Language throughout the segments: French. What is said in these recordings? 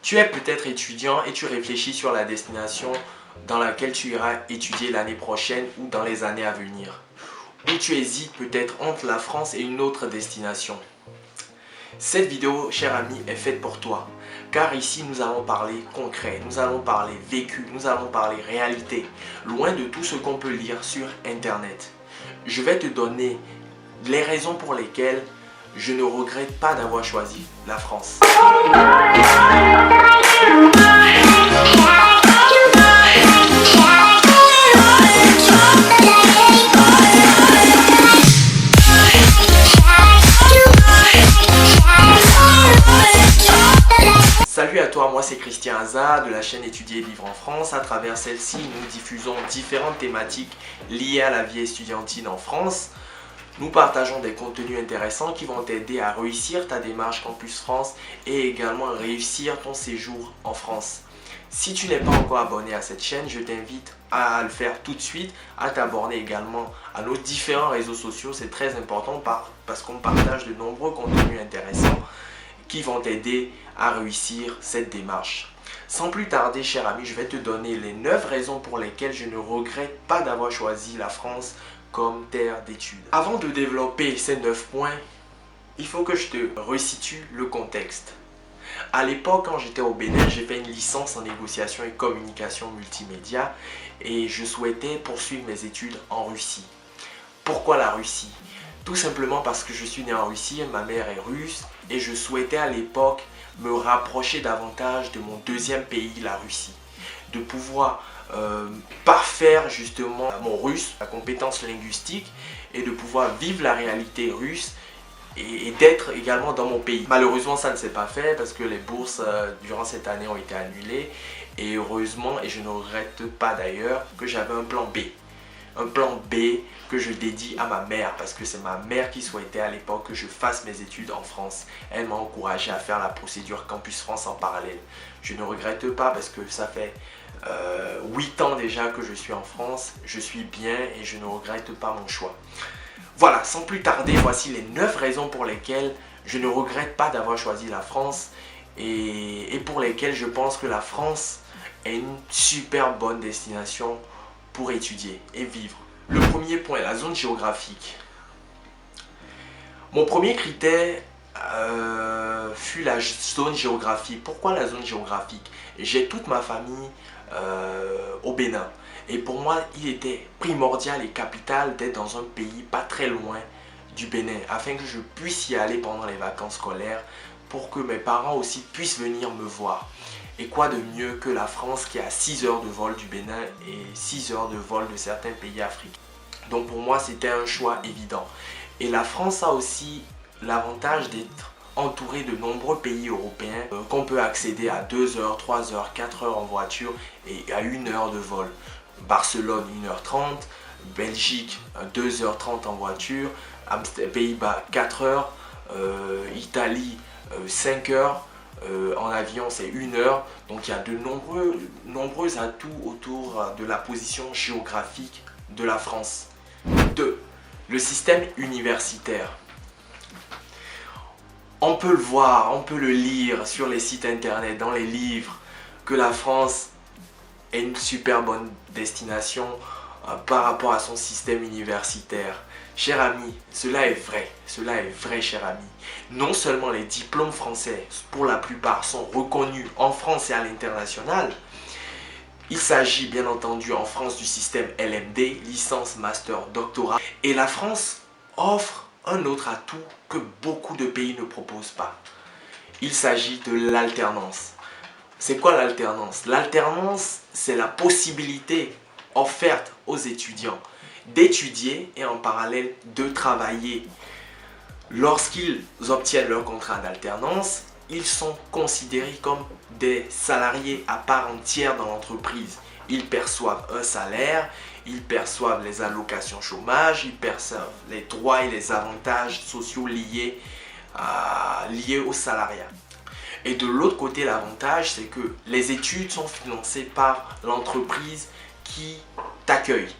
Tu es peut-être étudiant et tu réfléchis sur la destination dans laquelle tu iras étudier l'année prochaine ou dans les années à venir. Ou tu hésites peut-être entre la France et une autre destination. Cette vidéo, cher ami, est faite pour toi. Car ici, nous allons parler concret, nous allons parler vécu, nous allons parler réalité. Loin de tout ce qu'on peut lire sur Internet. Je vais te donner les raisons pour lesquelles je ne regrette pas d'avoir choisi la France. Salut à toi, moi c'est Christian Aza de la chaîne Étudier et Vivre en France. À travers celle-ci, nous diffusons différentes thématiques liées à la vie estudiantine en France. Nous partageons des contenus intéressants qui vont t'aider à réussir ta démarche Campus France et également à réussir ton séjour en France. Si tu n'es pas encore abonné à cette chaîne, je t'invite à le faire tout de suite, à t'abonner également à nos différents réseaux sociaux. C'est très important parce qu'on partage de nombreux contenus intéressants qui vont t'aider à réussir cette démarche. Sans plus tarder, cher ami, je vais te donner les 9 raisons pour lesquelles je ne regrette pas d'avoir choisi la France comme terre d'études. Avant de développer ces 9 points, il faut que je te resitue le contexte. À l'époque, quand j'étais au Bénin, j'ai fait une licence en négociation et communication multimédia et je souhaitais poursuivre mes études en Russie. Pourquoi la Russie? Tout simplement parce que je suis né en Russie et ma mère est russe et je souhaitais à l'époque me rapprocher davantage de mon deuxième pays, la Russie. De pouvoir parfaire justement mon russe, la compétence linguistique et de pouvoir vivre la réalité russe et d'être également dans mon pays. Malheureusement, ça ne s'est pas fait parce que les bourses durant cette année ont été annulées et heureusement, et je ne regrette pas d'ailleurs, que j'avais un plan B. Un plan B que je dédie à ma mère parce que c'est ma mère qui souhaitait à l'époque que je fasse mes études en France. Elle m'a encouragé à faire la procédure Campus France en parallèle. Je ne regrette pas parce que ça fait 8 ans déjà que je suis en France. Je suis bien et je ne regrette pas mon choix. Voilà, sans plus tarder, voici les 9 raisons pour lesquelles je ne regrette pas d'avoir choisi la France et pour lesquelles je pense que la France est une super bonne destination pour étudier et vivre. Le premier point, la zone géographique. Mon premier critère fut la zone géographique. Pourquoi la zone géographique? J'ai toute ma famille au Bénin. Et pour moi, il était primordial et capital d'être dans un pays pas très loin du Bénin, afin que je puisse y aller pendant les vacances scolaires, pour que mes parents aussi puissent venir me voir. Et quoi de mieux que la France qui est à 6 heures de vol du Bénin et 6 heures de vol de certains pays africains. Donc pour moi, c'était un choix évident. Et la France a aussi l'avantage d'être entouré de nombreux pays européens qu'on peut accéder à 2 heures, 3 heures, 4 heures en voiture et à 1 heure de vol. Barcelone 1h30, Belgique 2h30 en voiture, Pays-Bas 4 heures, Italie 5 heures, en avion c'est 1 heure. Donc il y a de nombreux atouts autour de la position géographique de la France. 2. Le système universitaire. On peut le voir, on peut le lire sur les sites internet, dans les livres, que la France est une super bonne destination par rapport à son système universitaire. Cher ami, cela est vrai cher ami. Non seulement les diplômes français, pour la plupart, sont reconnus en France et à l'international. Il s'agit bien entendu en France du système LMD, licence, master, doctorat. Et la France offre un autre atout que beaucoup de pays ne proposent pas. Il s'agit de l'alternance. C'est quoi l'alternance? L'alternance, c'est la possibilité offerte aux étudiants d'étudier et en parallèle de travailler. Lorsqu'ils obtiennent leur contrat d'alternance, ils sont considérés comme des salariés à part entière dans l'entreprise. Ils perçoivent un salaire, ils perçoivent les allocations chômage, ils perçoivent les droits et les avantages sociaux liés au salariat. Et de l'autre côté, l'avantage, c'est que les études sont financées par l'entreprise qui t'accueille.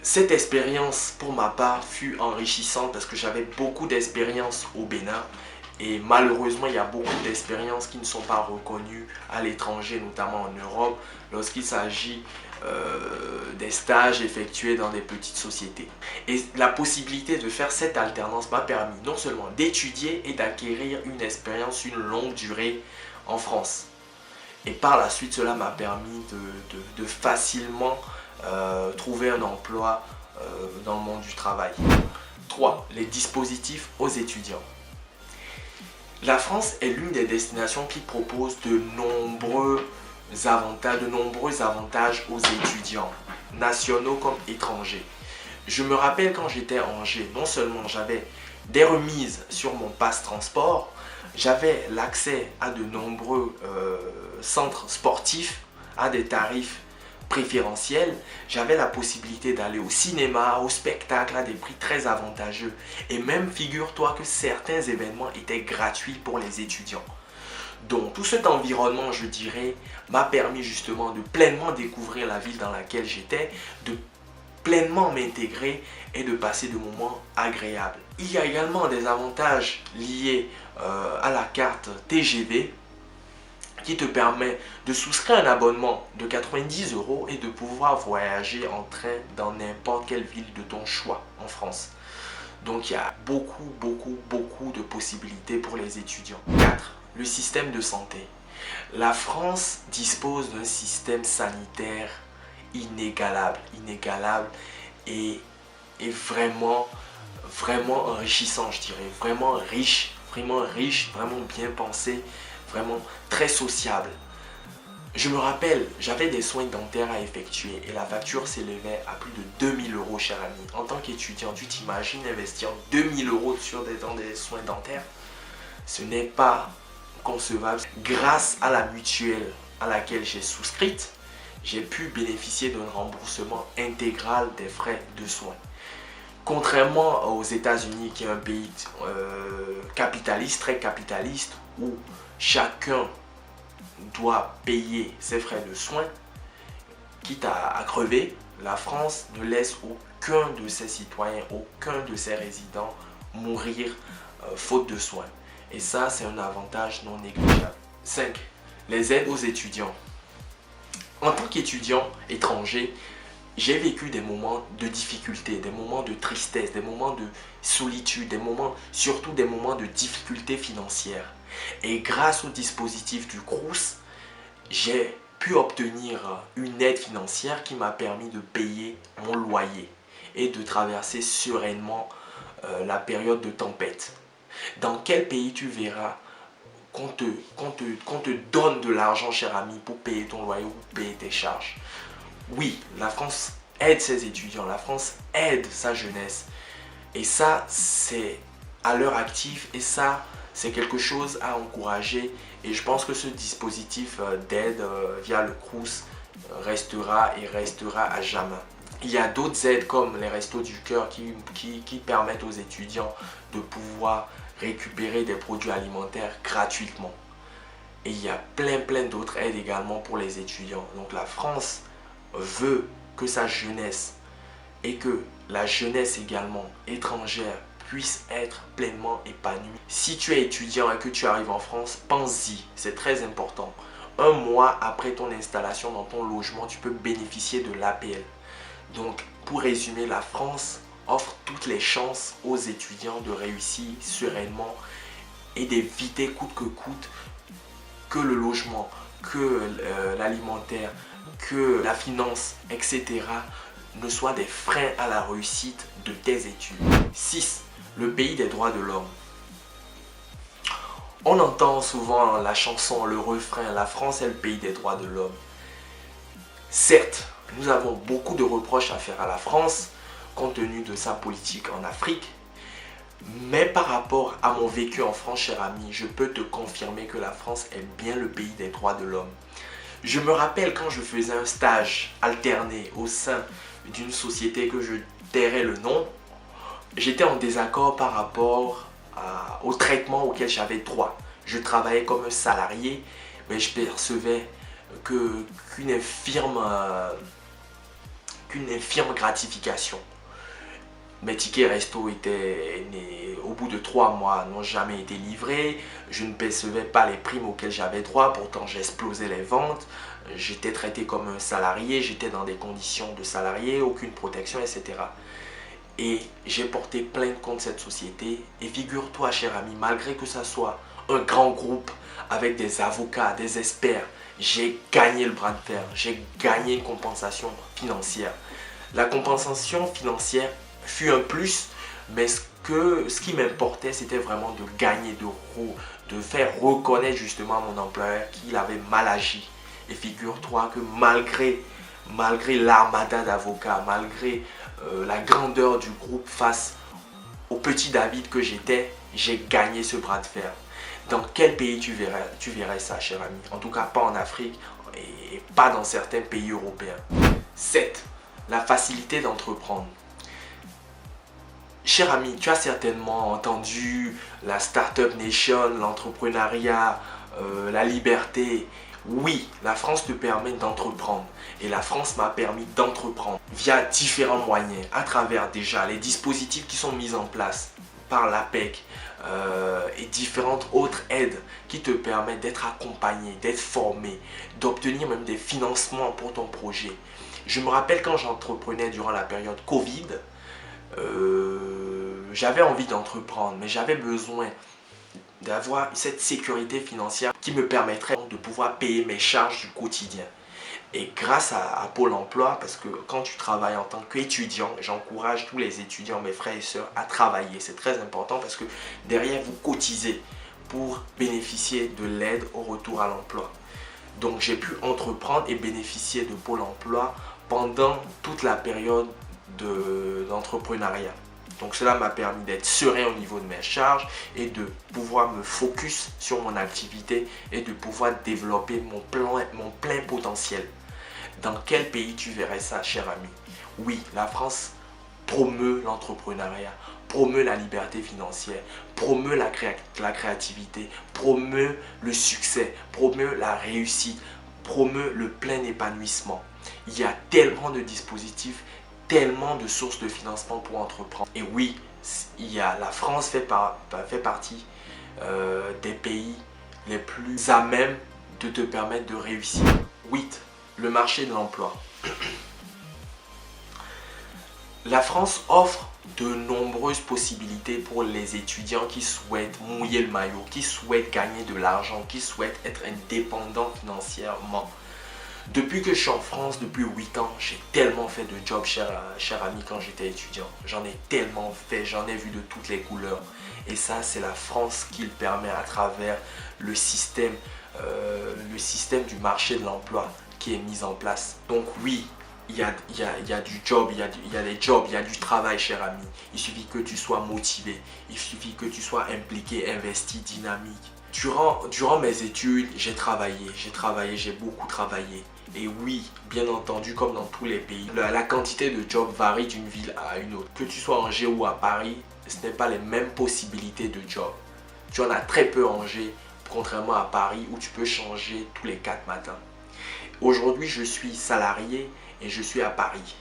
Cette expérience, pour ma part, fut enrichissante parce que j'avais beaucoup d'expérience au Bénin Et malheureusement, il y a beaucoup d'expériences qui ne sont pas reconnues à l'étranger, notamment en Europe, lorsqu'il s'agit des stages effectués dans des petites sociétés. Et la possibilité de faire cette alternance m'a permis non seulement d'étudier et d'acquérir une expérience, une longue durée en France. Et par la suite, cela m'a permis de facilement trouver un emploi dans le monde du travail. 3. Les dispositifs aux étudiants. La France est l'une des destinations qui propose de nombreux avantages aux étudiants, nationaux comme étrangers. Je me rappelle quand j'étais à Angers, non seulement j'avais des remises sur mon passe transport, j'avais l'accès à de nombreux centres sportifs à des tarifs préférentiels, j'avais la possibilité d'aller au cinéma, au spectacle à des prix très avantageux. Et même figure-toi que certains événements étaient gratuits pour les étudiants. Donc tout cet environnement, je dirais, m'a permis justement de pleinement découvrir la ville dans laquelle j'étais, de pleinement m'intégrer et de passer de moments agréables. Il y a également des avantages liés à la carte TGV qui te permet de souscrire un abonnement de 90 € et de pouvoir voyager en train dans n'importe quelle ville de ton choix en France. Donc il y a beaucoup de possibilités pour les étudiants. 4. Le système de santé. La France dispose d'un système sanitaire inégalable et vraiment enrichissant, je dirais, vraiment riche, vraiment bien pensé, vraiment très sociable. Je me rappelle, j'avais des soins dentaires à effectuer et la facture s'élevait à plus de 2000 €, cher ami. En tant qu'étudiant, tu t'imagines investir 2000 € dans des soins dentaires? Ce n'est pas concevable. Grâce à la mutuelle à laquelle j'ai souscrite, j'ai pu bénéficier d'un remboursement intégral des frais de soins. Contrairement aux États-Unis, qui est un pays capitaliste, très capitaliste, où chacun doit payer ses frais de soins, quitte à crever, la France ne laisse aucun de ses citoyens, aucun de ses résidents mourir faute de soins. Et ça, c'est un avantage non négligeable. 5. Les aides aux étudiants. En tant qu'étudiant étranger, j'ai vécu des moments de difficulté, des moments de tristesse, des moments de solitude, surtout des moments de difficulté financière. Et grâce au dispositif du Crous, j'ai pu obtenir une aide financière qui m'a permis de payer mon loyer et de traverser sereinement la période de tempête. Dans quel pays tu verras qu'on te donne de l'argent, cher ami, pour payer ton loyer ou pour payer tes charges? Oui, la France aide ses étudiants, la France aide sa jeunesse. Et ça, c'est à l'heure active et ça, c'est quelque chose à encourager. Et je pense que ce dispositif d'aide via le Crous restera à jamais. Il y a d'autres aides comme les Restos du Cœur qui permettent aux étudiants de pouvoir récupérer des produits alimentaires gratuitement. Et il y a plein d'autres aides également pour les étudiants. Donc la France veut que sa jeunesse et que la jeunesse également étrangère puisse être pleinement épanouie. Si tu es étudiant et que tu arrives en France, pense-y, c'est très important. Un mois après ton installation dans ton logement, tu peux bénéficier de l'APL. Donc, pour résumer, la France offre toutes les chances aux étudiants de réussir sereinement et d'éviter coûte que coûte que le logement, que l'alimentaire, que la finance, etc. ne soient des freins à la réussite de tes études. 6. Le pays des droits de l'homme. On entend souvent la chanson, le refrain, la France est le pays des droits de l'homme. Certes, nous avons beaucoup de reproches à faire à la France, compte tenu de sa politique en Afrique. Mais par rapport à mon vécu en France, cher ami, je peux te confirmer que la France est bien le pays des droits de l'homme. Je me rappelle quand je faisais un stage alterné au sein d'une société que je tairai le nom, j'étais en désaccord par rapport au traitement auquel j'avais droit. Je travaillais comme un salarié, mais je percevais qu'une infirme gratification. Mes tickets resto au bout de 3 mois, n'ont jamais été livrés. Je ne percevais pas les primes auxquelles j'avais droit. Pourtant, j'explosais les ventes. J'étais traité comme un salarié. J'étais dans des conditions de salarié, aucune protection, etc. Et j'ai porté plainte contre cette société. Et figure-toi, cher ami, malgré que ça soit un grand groupe avec des avocats, des experts, j'ai gagné le bras de fer. J'ai gagné une compensation financière. La compensation financière fut un plus, mais ce qui m'importait, c'était vraiment de gagner, de faire reconnaître justement à mon employeur qu'il avait mal agi. Et figure-toi que malgré l'armada d'avocats, malgré la grandeur du groupe face au petit David que j'étais, j'ai gagné ce bras de fer. Dans quel pays tu verrais ça, cher ami? En tout cas, pas en Afrique et pas dans certains pays européens. 7. La facilité d'entreprendre. Cher ami, tu as certainement entendu la Startup Nation, l'entrepreneuriat, la liberté. Oui, la France te permet d'entreprendre et la France m'a permis d'entreprendre via différents moyens, à travers déjà les dispositifs qui sont mis en place par l'APEC et différentes autres aides qui te permettent d'être accompagné, d'être formé, d'obtenir même des financements pour ton projet. Je me rappelle quand j'entreprenais durant la période Covid, j'avais envie d'entreprendre, mais j'avais besoin d'avoir cette sécurité financière qui me permettrait de pouvoir payer mes charges du quotidien. Et grâce à Pôle emploi, parce que quand tu travailles en tant qu'étudiant, j'encourage tous les étudiants, mes frères et sœurs, à travailler. C'est très important parce que derrière, vous cotisez pour bénéficier de l'aide au retour à l'emploi. Donc j'ai pu entreprendre et bénéficier de Pôle emploi pendant toute la période d'entrepreneuriat. Donc cela m'a permis d'être serein au niveau de mes charges et de pouvoir me focus sur mon activité et de pouvoir développer mon plein potentiel. Dans quel pays tu verrais ça, cher ami? Oui, la France promeut l'entrepreneuriat, promeut la liberté financière, promeut la créativité, promeut le succès, promeut la réussite, promeut le plein épanouissement. Il y a tellement de dispositifs, tellement de sources de financement pour entreprendre. Et oui, la France fait partie des pays les plus à même de te permettre de réussir. 8. Le marché de l'emploi. La France offre de nombreuses possibilités pour les étudiants qui souhaitent mouiller le maillot, qui souhaitent gagner de l'argent, qui souhaitent être indépendants financièrement. Depuis que je suis en France, depuis 8 ans, j'ai tellement fait de jobs, cher ami, quand j'étais étudiant. J'en ai tellement fait, j'en ai vu de toutes les couleurs. Et ça, c'est la France qui le permet à travers le système du marché de l'emploi qui est mis en place. Donc oui, il y a du job, il y a des jobs, il y a du travail, cher ami. Il suffit que tu sois motivé, il suffit que tu sois impliqué, investi, dynamique. Durant mes études, j'ai beaucoup travaillé. Et oui, bien entendu, comme dans tous les pays, la quantité de jobs varie d'une ville à une autre. Que tu sois à Angers ou à Paris, ce n'est pas les mêmes possibilités de job. Tu en as très peu à Angers, contrairement à Paris où tu peux changer tous les 4 matins. Aujourd'hui, je suis salarié et je suis à Paris.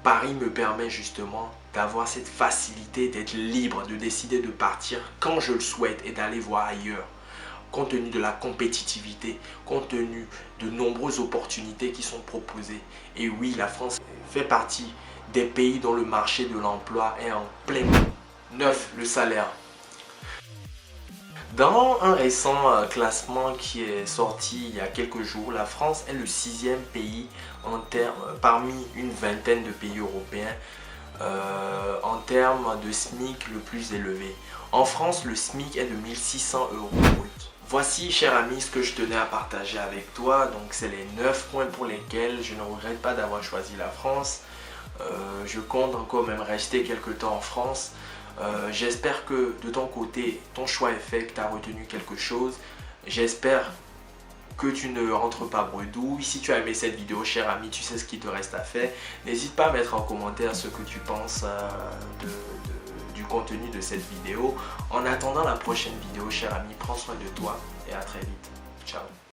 Paris me permet justement d'avoir cette facilité d'être libre, de décider de partir quand je le souhaite et d'aller voir ailleurs. Compte tenu de la compétitivité, compte tenu de nombreuses opportunités qui sont proposées. Et oui, la France fait partie des pays dont le marché de l'emploi est en plein. 9. Le salaire. Dans un récent classement qui est sorti il y a quelques jours, la France est le 6e pays parmi une vingtaine de pays européens en termes de SMIC le plus élevé. En France, le SMIC est de 1 600 € brut. Voici, cher ami, ce que je tenais à partager avec toi. Donc, c'est les 9 points pour lesquels je ne regrette pas d'avoir choisi la France. Je compte encore même rester quelques temps en France. J'espère que de ton côté, ton choix est fait, que tu as retenu quelque chose. J'espère que tu ne rentres pas bredouille. Si tu as aimé cette vidéo, cher ami, tu sais ce qu'il te reste à faire. N'hésite pas à mettre en commentaire ce que tu penses du contenu de cette vidéo. En attendant la prochaine vidéo, cher ami, prends soin de toi et à très vite. Ciao.